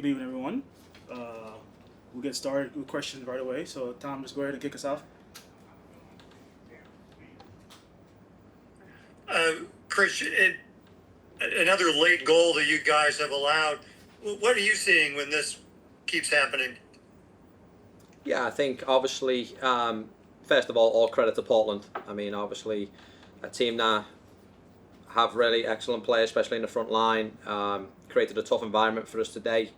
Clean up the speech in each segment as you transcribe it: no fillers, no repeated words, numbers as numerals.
Good evening, everyone. We'll get started with questions right away. So, Tom, just go ahead and kick us off. Chris, another late goal that you guys have allowed. What are you seeing when this keeps happening? Yeah, I think obviously, first of all credit to Portland. I mean, obviously, a team that have really excellent players, especially in the front line, created a tough environment for us today.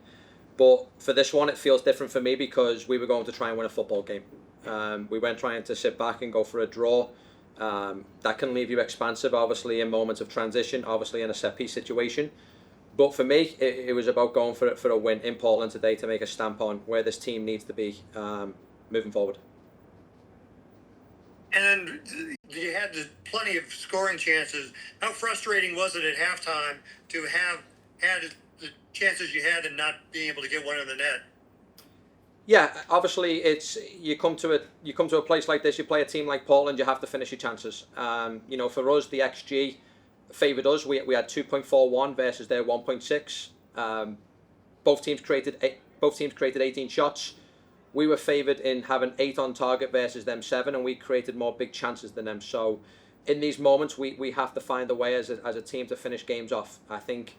But for this one, it feels different for me because we were going to try and win a football game. We weren't trying to sit back and go for a draw. That can leave you expansive, obviously, in moments of transition, obviously in a set-piece situation. But for me, it was about going for a win in Portland today to make a stamp on where this team needs to be moving forward. And you had plenty of scoring chances. How frustrating was it at halftime to have had the chances you had and not being able to get one in the net? Yeah, obviously, it's you come to a place like this. You play a team like Portland, you have to finish your chances. For us, the XG favoured us. We had 2.41 versus their 1.6. Both teams created 18 shots. We were favoured in having 8 on target versus them 7, and we created more big chances than them. So, in these moments, we have to find a way as a team to finish games off. I think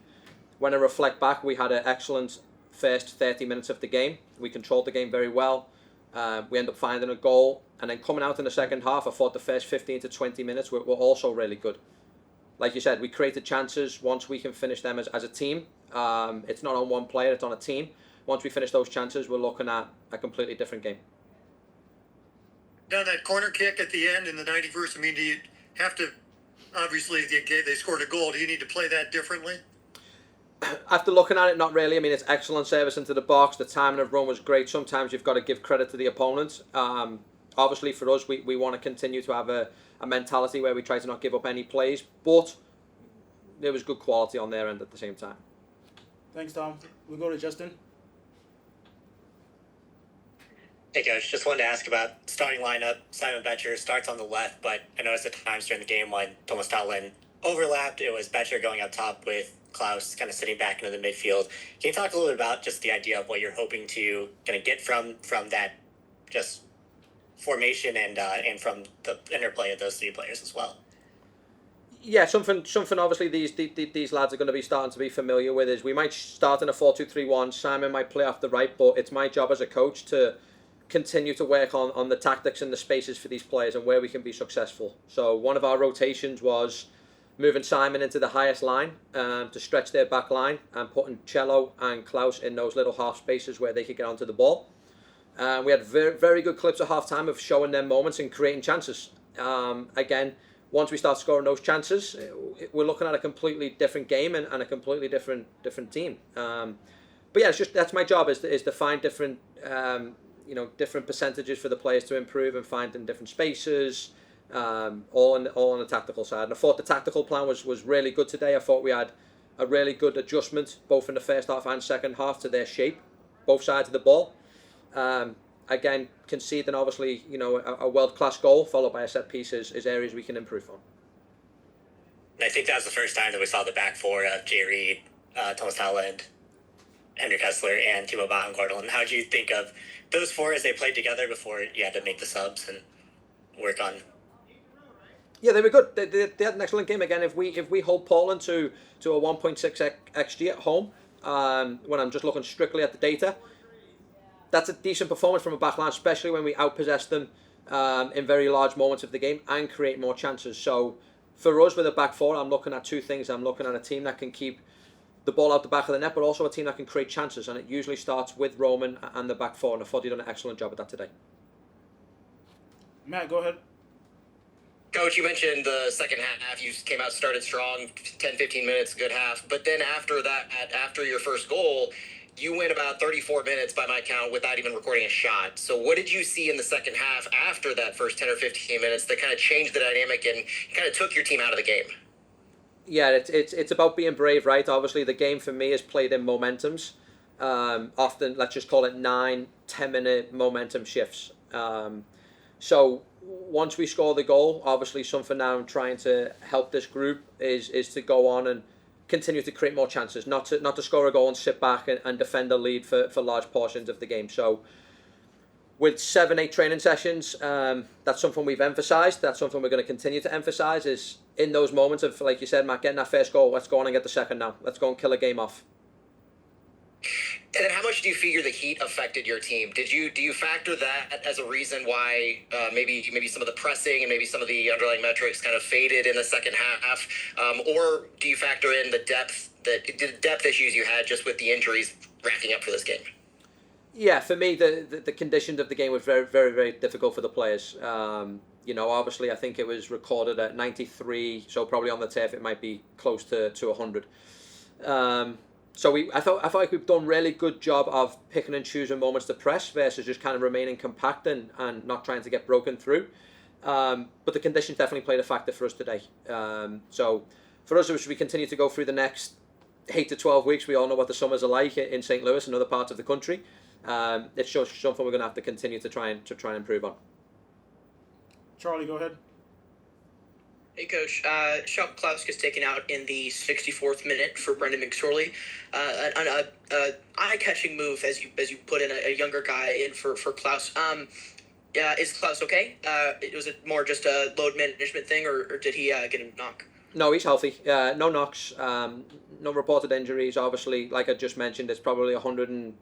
when I reflect back, we had an excellent first 30 minutes of the game. We controlled the game very well. We ended up finding a goal, and then coming out in the second half, I thought the first 15 to 20 minutes were also really good. Like you said, we created chances. Once we can finish them as a team, it's not on one player, it's on a team. Once we finish those chances, we're looking at a completely different game. Now that corner kick at the end in the 91st, I mean, do you have to, obviously they scored a goal, do you need to play that differently? After looking at it, not really. I mean, it's excellent service into the box. The timing of run was great. Sometimes you've got to give credit to the opponent. Obviously, for us, we want to continue to have a mentality where we try to not give up any plays, but there was good quality on their end at the same time. Thanks, Tom. We'll go to Justin. Hey, Coach. Just wanted to ask about starting lineup. Simon Betcher starts on the left, but I noticed at times during the game when Thomas Tallinn overlapped, it was Betcher going up top with Klaus kind of sitting back into the midfield. Can you talk a little bit about just the idea of what you're hoping to kind of get from that just formation and from the interplay of those three players as well? Yeah, something obviously these lads are going to be starting to be familiar with is we might start in a 4-2-3-1. Simon might play off the right, but it's my job as a coach to continue to work on the tactics and the spaces for these players and where we can be successful. So one of our rotations was moving Simon into the highest line to stretch their back line and putting Cello and Klaus in those little half spaces where they could get onto the ball. We had very, very good clips at half time of showing them moments and creating chances. Again, once we start scoring those chances, we're looking at a completely different game and a completely different team. But yeah, that's my job is to find different different percentages for the players to improve and find in different spaces. All on the tactical side. And I thought the tactical plan was really good today. I thought we had a really good adjustment both in the first half and second half to their shape, both sides of the ball. Again, conceding obviously a world-class goal followed by a set piece is areas we can improve on. I think that was the first time that we saw the back four of Jay Reid, Thomas Tallinn, Henry Kessler, and Timo Baumgartel. And how do you think of those four as they played together before you had to make the subs and work on? Yeah, they were good. They had an excellent game. Again, if we hold Portland to a 1.6 XG at home, when I'm just looking strictly at the data, that's a decent performance from a back line, especially when we outpossess them in very large moments of the game and create more chances. So for us with a back four, I'm looking at two things. I'm looking at a team that can keep the ball out the back of the net, but also a team that can create chances. And it usually starts with Roman and the back four. And I thought he done an excellent job at that today. Matt, go ahead. Coach, you mentioned the second half. You came out, started strong, 10, 15 minutes, good half. But then after that, after your first goal, you went about 34 minutes by my count without even recording a shot. So what did you see in the second half after that first 10 or 15 minutes that kind of changed the dynamic and kind of took your team out of the game? Yeah, it's about being brave, right? Obviously, the game for me is played in momentums. Often, let's just call it 9-10 minute momentum shifts. So once we score the goal, obviously something now I'm trying to help this group is to go on and continue to create more chances, not to score a goal and sit back and defend the lead for large portions of the game. So with 7-8 training sessions, that's something we've emphasised. That's something we're going to continue to emphasise, is in those moments of, like you said, Matt, getting that first goal, let's go on and get the second now. Let's go and kill a game off. And then how much do you figure the heat affected your team? Do you factor that as a reason why maybe some of the pressing and maybe some of the underlying metrics kind of faded in the second half? Or do you factor in the depth issues you had just with the injuries racking up for this game? Yeah, for me, the conditions of the game was very, very, very difficult for the players. Obviously, I think it was recorded at 93, so probably on the turf it might be close to 100. So I felt like we've done a really good job of picking and choosing moments to press versus just kind of remaining compact and not trying to get broken through. But the conditions definitely played a factor for us today. So for us, as we continue to go through the next 8 to 12 weeks, we all know what the summers are like in St. Louis and other parts of the country. It's just something we're going to have to continue to try and improve on. Charlie, go ahead. Hey, Coach. Sean Klaus gets taken out in the 64th minute for Brendan McSorley. An eye-catching move, as you put in a younger guy in for Klaus. Is Klaus okay? Was it more just a load management thing, or did he get a knock? No, he's healthy. No knocks. No reported injuries. Obviously, like I just mentioned, it's probably 100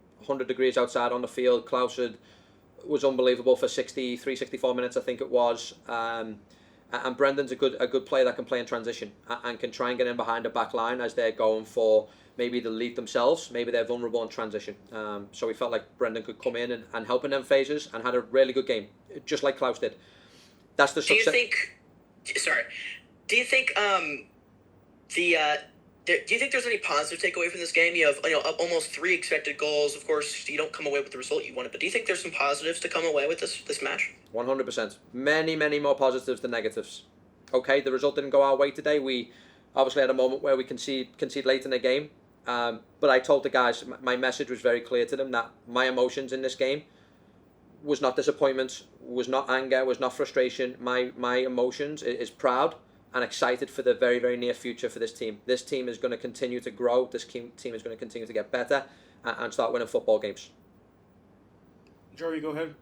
degrees outside on the field. Klaus was unbelievable for 64 minutes, I think it was. And Brendan's a good player that can play in transition and can try and get in behind the back line as they're going for maybe the lead themselves. Maybe they're vulnerable in transition. So we felt like Brendan could come in and help in them phases and had a really good game, just like Klaus did. That's the success. Do you think do you think there's any positive takeaway from this game? You have almost 3 expected goals. Of course, you don't come away with the result you wanted, but do you think there's some positives to come away with this match? 100%. Many, many more positives than negatives. Okay, the result didn't go our way today. We obviously had a moment where we concede late in the game. But I told the guys, my message was very clear to them that my emotions in this game was not disappointment, was not anger, was not frustration. My emotions is proud and excited for the very, very near future for this team. This team is going to continue to grow. This team is going to continue to get better and start winning football games. Joey, go ahead.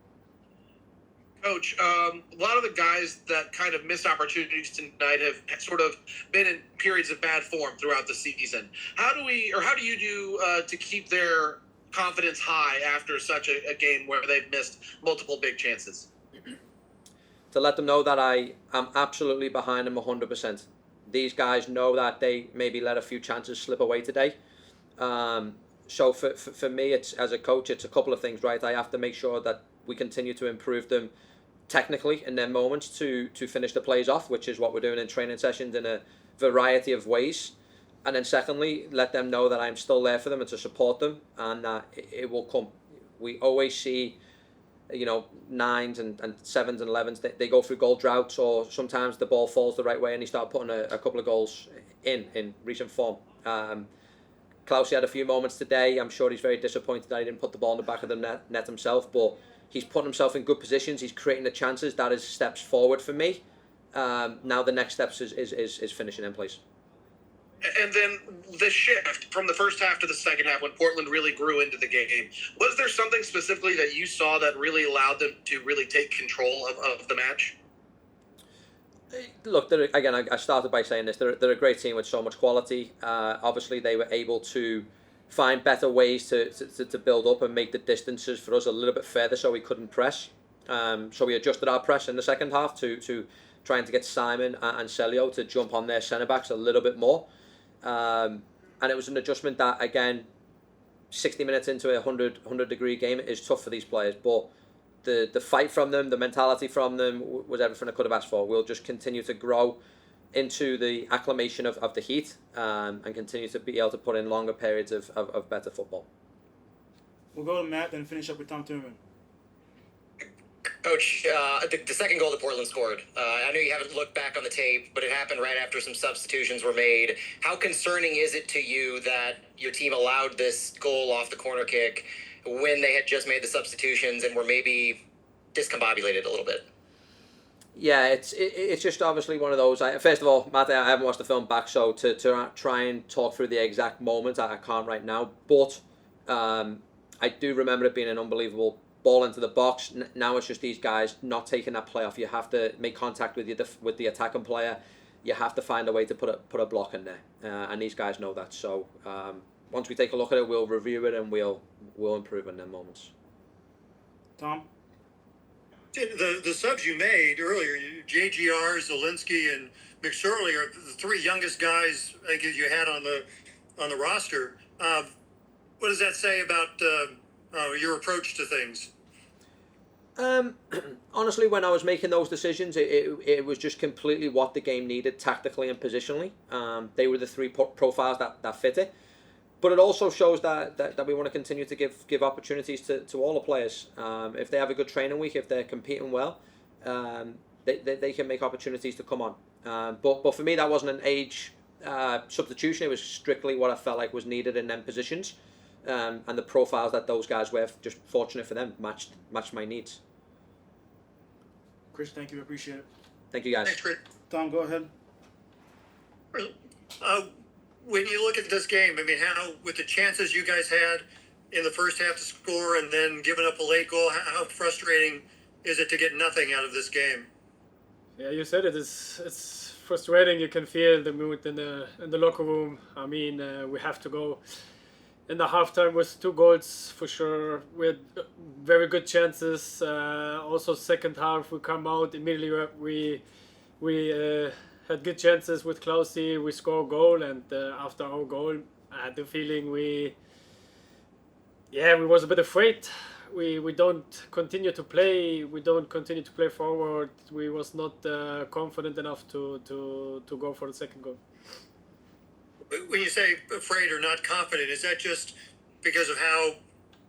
Coach, a lot of the guys that kind of missed opportunities tonight have sort of been in periods of bad form throughout the season. How do you do to keep their confidence high after such a game where they've missed multiple big chances? To let them know that I am absolutely behind them 100%. These guys know that they maybe let a few chances slip away today. So for me, it's as a coach, it's a couple of things, right? I have to make sure that we continue to improve them technically in their moments to finish the plays off, which is what we're doing in training sessions in a variety of ways. And then secondly, let them know that I'm still there for them and to support them, and that it will come. We always see, 9s and 7s and 11s, they go through goal droughts, or sometimes the ball falls the right way and they start putting a couple of goals in recent form. Klaus had a few moments today. I'm sure he's very disappointed that he didn't put the ball in the back of the net himself, but he's putting himself in good positions. He's creating the chances. That is steps forward for me. Now the next steps is finishing in place. And then the shift from the first half to the second half when Portland really grew into the game, was there something specifically that you saw that really allowed them to really take control of the match? Look, again, I started by saying this. They're a great team with so much quality. Obviously, they were able to find better ways to build up and make the distances for us a little bit further so we couldn't press. So we adjusted our press in the second half to trying to get Simon and Celio to jump on their centre-backs a little bit more. And it was an adjustment that, again, 60 minutes into a 100-degree game is tough for these players. But the fight from them, the mentality from them was everything I could have asked for. We'll just continue to grow into the acclimation of the heat and continue to be able to put in longer periods of better football. We'll go to Matt, then finish up with Tom Thurman. Coach, the second goal that Portland scored, I know you haven't looked back on the tape, but it happened right after some substitutions were made. How concerning is it to you that your team allowed this goal off the corner kick when they had just made the substitutions and were maybe discombobulated a little bit? Yeah, it's just obviously one of those. First of all, Matt, I haven't watched the film back, so to try and talk through the exact moment, I can't right now. But I do remember it being an unbelievable ball into the box. Now it's just these guys not taking that play off. You have to make contact with the attacking player. You have to find a way to put a block in there, and these guys know that. So once we take a look at it, we'll review it and we'll improve in them moments. Tom? The subs you made earlier, JGR, Zielinski, and McSorley are the three youngest guys I guess you had on the roster. What does that say about your approach to things? Honestly, when I was making those decisions, it was just completely what the game needed tactically and positionally. They were the three profiles that fit it. But it also shows that we want to continue to give opportunities to all the players. If they have a good training week, if they're competing well, they can make opportunities to come on. But for me, that wasn't an age substitution. It was strictly what I felt like was needed in them positions. And the profiles that those guys were, just fortunate for them, matched my needs. Chris, thank you. Appreciate it. Thank you, guys. Thanks, Chris. Tom, go ahead. When you look at this game, I mean, how with the chances you guys had in the first half to score and then giving up a late goal, how frustrating is it to get nothing out of this game? Yeah, you said it. It's frustrating. You can feel the mood in the locker room. I mean, we have to go in the halftime with 2 goals for sure. We had very good chances. Also, second half we come out immediately. We had good chances with Klausi. We score a goal, and after our goal, I had the feeling we was a bit afraid. We don't continue to play. We don't continue to play forward. We was not confident enough to go for the second goal. When you say afraid or not confident, is that just because of how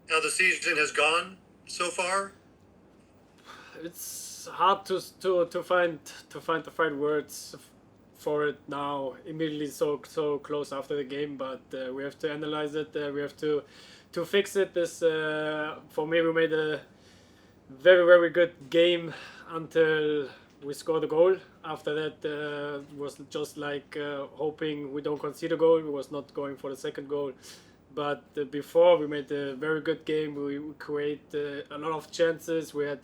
the season has gone so far? It's hard to find the right words for it now. Immediately, so close after the game, but we have to analyze it. We have to fix it. This for me, we made a very, very good game until we scored a goal. After that, was just like hoping we don't concede a goal. We was not going for the second goal. But before, we made a very good game. We create a lot of chances. We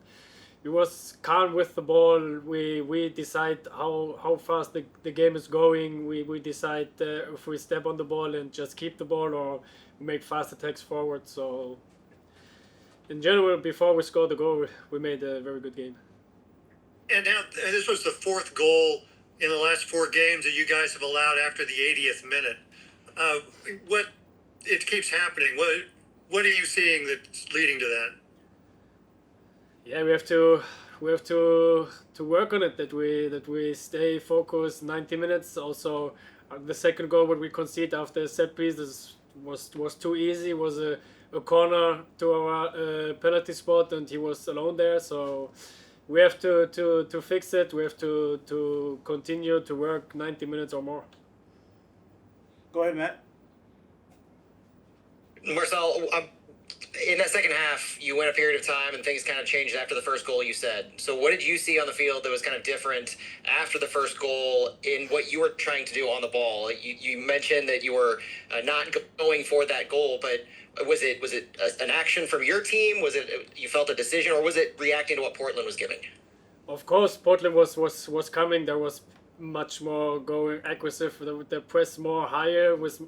was calm with the ball. We decide how fast the game is going. We decide if we step on the ball and just keep the ball or make fast attacks forward. So in general, before we scored the goal, we made a very good game. And now this was the 4th goal in the last 4 games that you guys have allowed after the 80th minute. What it keeps happening? What are you seeing that's leading to that? Yeah, we have to work on it. That we stay focused 90 minutes. Also, the second goal what we conceded after a set piece was too easy. It was a corner to our penalty spot, and he was alone there. So we have to fix it. We have to continue to work 90 minutes or more. Go ahead, Matt. Marcel, in that second half, you went a period of time and things kind of changed after the first goal, you said. So what did you see on the field that was kind of different after the first goal in what you were trying to do on the ball? You mentioned that you were not going for that goal, but was it an action from your team? Was it you felt a decision, or was it reacting to what Portland was giving? Of course, Portland was coming. There was much more going aggressive. The press more higher with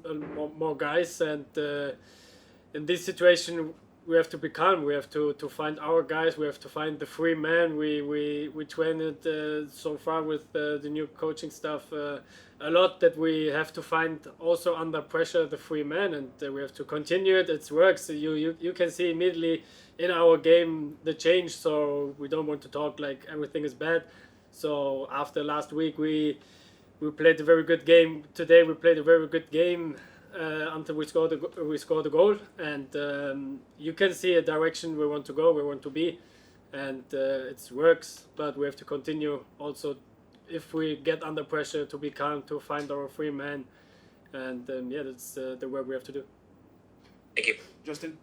more guys, and in this situation, we have to be calm. We have to find our guys. We have to find the free man. We trained it so far with the new coaching staff a lot, that we have to find also under pressure the free man, and we have to continue it. It works. You can see immediately in our game the change. So we don't want to talk like everything is bad. So after last week we played a very good game. Today we played a very good game. Until we scored the goal, and you can see a direction we want to go, we want to be, and it works. But we have to continue also, if we get under pressure, to be calm, to find our free man, and that's the work we have to do. Thank you, Justin.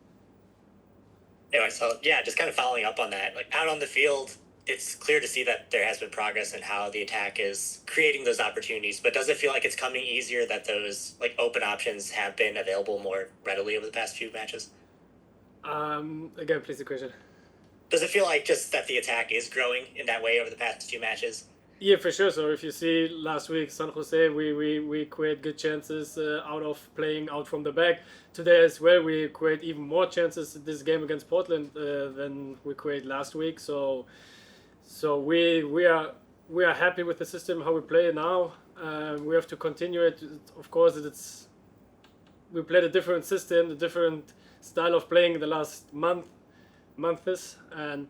Anyway, so just kind of following up on that, like out on the field, it's clear to see that there has been progress in how the attack is creating those opportunities, but does it feel like it's coming easier that those like open options have been available more readily over the past few matches? Again, please the question. Does it feel like just that the attack is growing in that way over the past few matches? Yeah, for sure. So if you see last week, San Jose, we create good chances out of playing out from the back. Today as well, we create even more chances this game against Portland than we create last week. So we are happy with the system how we play now. We have to continue it. Of course, we played a different system, a different style of playing the last months, and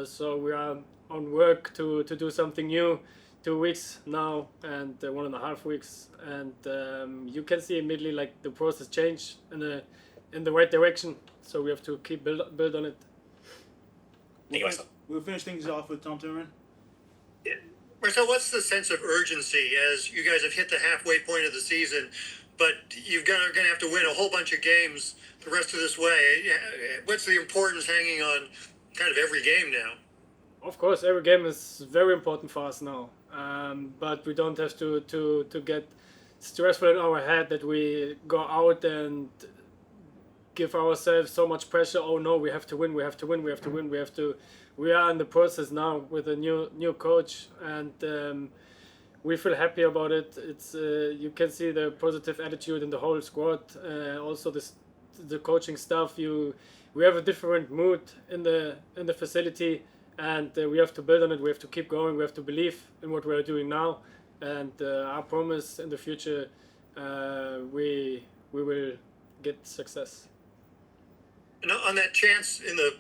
so we are on work to do something new. 2 weeks now and 1.5 weeks, and you can see immediately like the process change in the right direction. So we have to keep build on it. We'll finish things off with Tom Timmerman. Marcel, what's the sense of urgency as you guys have hit the halfway point of the season, but you're going to have to win a whole bunch of games the rest of this way? What's the importance hanging on kind of every game now? Of course, every game is very important for us now, but we don't have to get stressful in our head that we go out and give ourselves so much pressure. Oh no, we have to win, we have to win, we have to win, we have to. We are in the process now with a new coach, and we feel happy about it. It's you can see the positive attitude in the whole squad. Also, the coaching staff. We have a different mood in the facility, and we have to build on it. We have to keep going. We have to believe in what we are doing now, and I promise in the future we will get success. And on that chance in the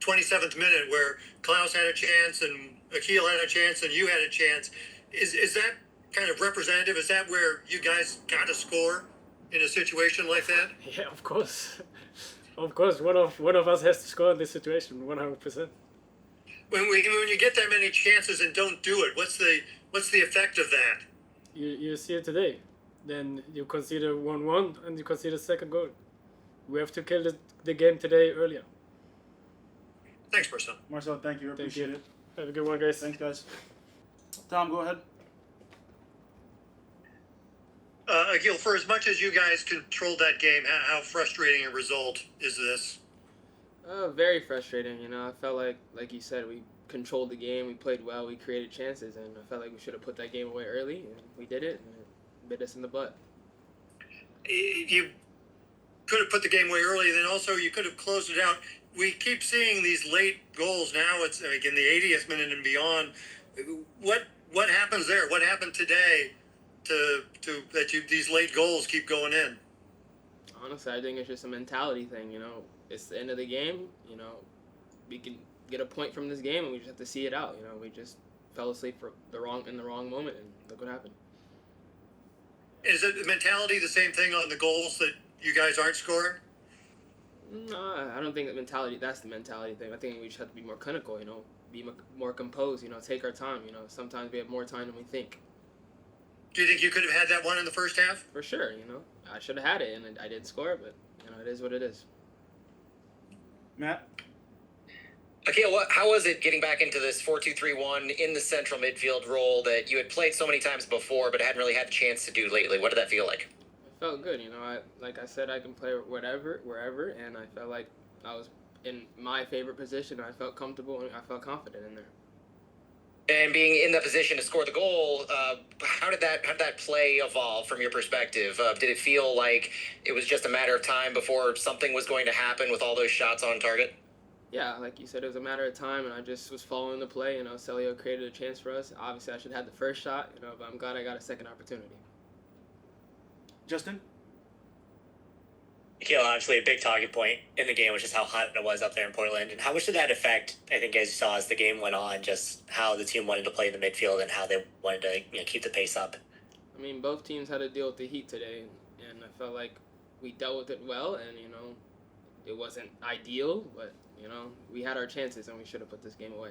27th minute where Klaus had a chance and Akil had a chance and you had a chance, is that kind of representative? Is that where you guys got to score in a situation like that? Yeah, of course. Of course, one of us has to score in this situation, 100%. When you get that many chances and don't do it, what's the effect of that? You see it today. Then you consider 1-1 and you consider second goal. We have to kill the game today earlier. Thanks, Marcel. Marcel, thank you. Appreciate it. Have a good one, guys. Thanks, guys. Tom, go ahead. Akil, for as much as you guys controlled that game, how frustrating a result is this? Very frustrating. I felt like you said, we controlled the game, we played well, we created chances, and I felt like we should have put that game away early, and we did it, and it bit us in the butt. You could have put the game away early, then also you could have closed it out. We keep seeing these late goals now. It's like in the 80th minute and beyond. What happens there? What happened today to that these late goals keep going in? Honestly, I think it's just a mentality thing. It's the end of the game. We can get a point from this game, and we just have to see it out. We just fell asleep in the wrong moment, and look what happened. Is it the mentality the same thing on the goals that you guys aren't scoring? No, I don't think that's the mentality thing. I think we just have to be more clinical, be more composed, take our time, Sometimes we have more time than we think. Do you think you could have had that one in the first half? For sure, I should have had it, and I didn't score, but, it is what it is. Matt? Akil, how was it getting back into this 4-2-3-1 in the central midfield role that you had played so many times before but hadn't really had a chance to do lately? What did that feel like? It felt good, like I said, I can play wherever, and I felt like I was in my favorite position. I felt comfortable, and I felt confident in there. And being in that position to score the goal, how did that play evolve from your perspective? Did it feel like it was just a matter of time before something was going to happen with all those shots on target? Yeah, like you said, it was a matter of time, and I just was following the play. Celio created a chance for us. Obviously, I should have had the first shot, but I'm glad I got a second opportunity. Justin? Akil, obviously a big talking point in the game, which is how hot it was up there in Portland. And how much did that affect, I think, as you saw as the game went on, just how the team wanted to play in the midfield and how they wanted to keep the pace up? I mean, both teams had to deal with the heat today, and I felt like we dealt with it well, and, it wasn't ideal, but, we had our chances, and we should have put this game away.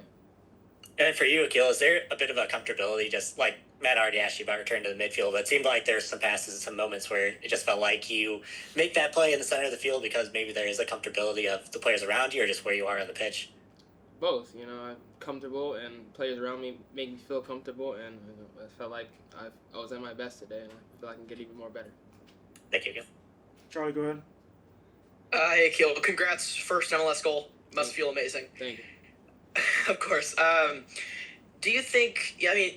And then for you, Akil, is there a bit of a comfortability, just like Matt already asked you about return to the midfield, but it seemed like there's some passes and some moments where it just felt like you make that play in the center of the field because maybe there is a comfortability of the players around you or just where you are on the pitch? both. You know, I'm comfortable, and players around me make me feel comfortable, and I felt like I was at my best today, and I feel like I can get even more better. Thank you, Akil. Charlie, go ahead. Hey, Akil, congrats. First MLS goal. Must feel amazing. Thank you. Of course. Do you think, yeah, I mean,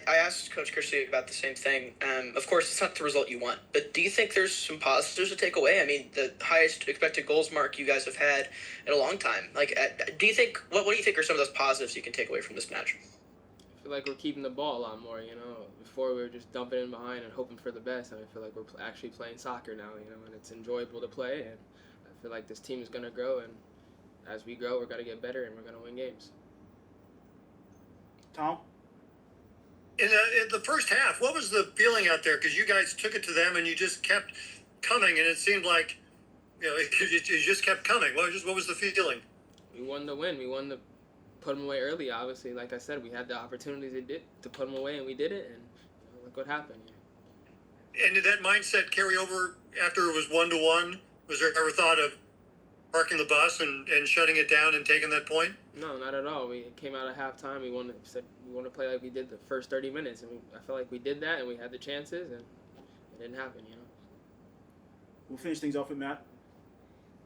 I asked Coach Critchley about the same thing. Of course, it's not the result you want, but do you think there's some positives to take away? I mean, the highest expected goals mark you guys have had in a long time. Like, do you think, what do you think are some of those positives you can take away from this match? I feel like we're keeping the ball a lot more, you know. Before we were just dumping in behind and hoping for the best, and I feel like we're actually playing soccer now, you know, and it's enjoyable to play, and I feel like this team is going to grow, and as we grow, we're going to get better, and we're going to win games. Tom? In the first half, what was the feeling out there? Because you guys took it to them and you just kept coming, and it seemed like, you know, it just kept coming. What was the feeling? We won the win. We won the put them away early. Obviously, like I said, we had the opportunities to put them away, and we did it. And you know, look what happened. And did that mindset carry over after it was 1-1? Was there ever thought of parking the bus and shutting it down and taking that point? No, not at all. We came out at halftime. We want to play like we did the first 30 minutes, and I felt like we did that, and we had the chances, and it didn't happen. You know. We'll finish things off with Matt.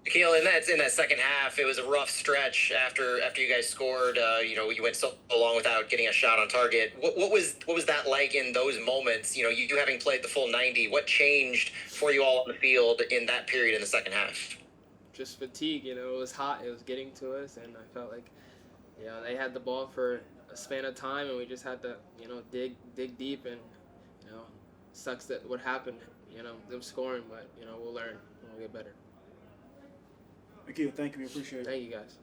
Akil, in that second half, it was a rough stretch after you guys scored. You know, you went so long without getting a shot on target. What was that like in those moments? You know, you having played the full 90, what changed for you all on the field in that period in the second half? Just fatigue. You know, it was hot. It was getting to us, and I felt like, you know, they had the ball for a span of time, and we just had to, you know, dig deep, and you know, sucks that what happened. You know, them scoring, but you know, we'll learn. We'll get better. Akil, thank you. We appreciate it. Thank you, guys.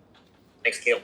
Thanks, Akil.